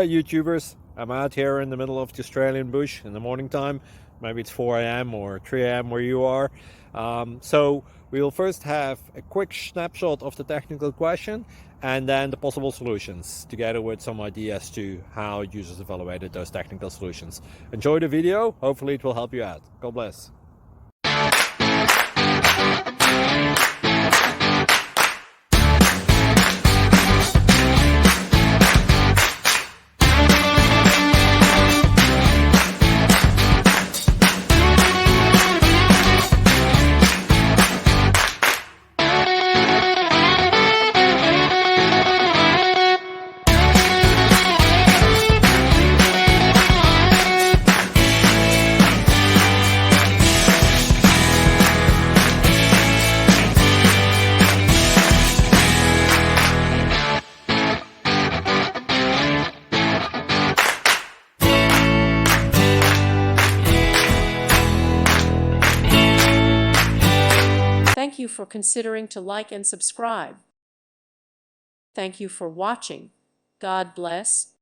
YouTubers. I'm out here in the middle of the Australian bush in the morning time. Maybe it's 4 a.m. or 3 a.m. where you are. So we'll first have a quick snapshot of the technical question and then the possible solutions, together with some ideas to how users evaluated those technical solutions. Enjoy the video. Hopefully it will help you out. God bless. Thank you for considering to like and subscribe. Thank you for watching. God bless.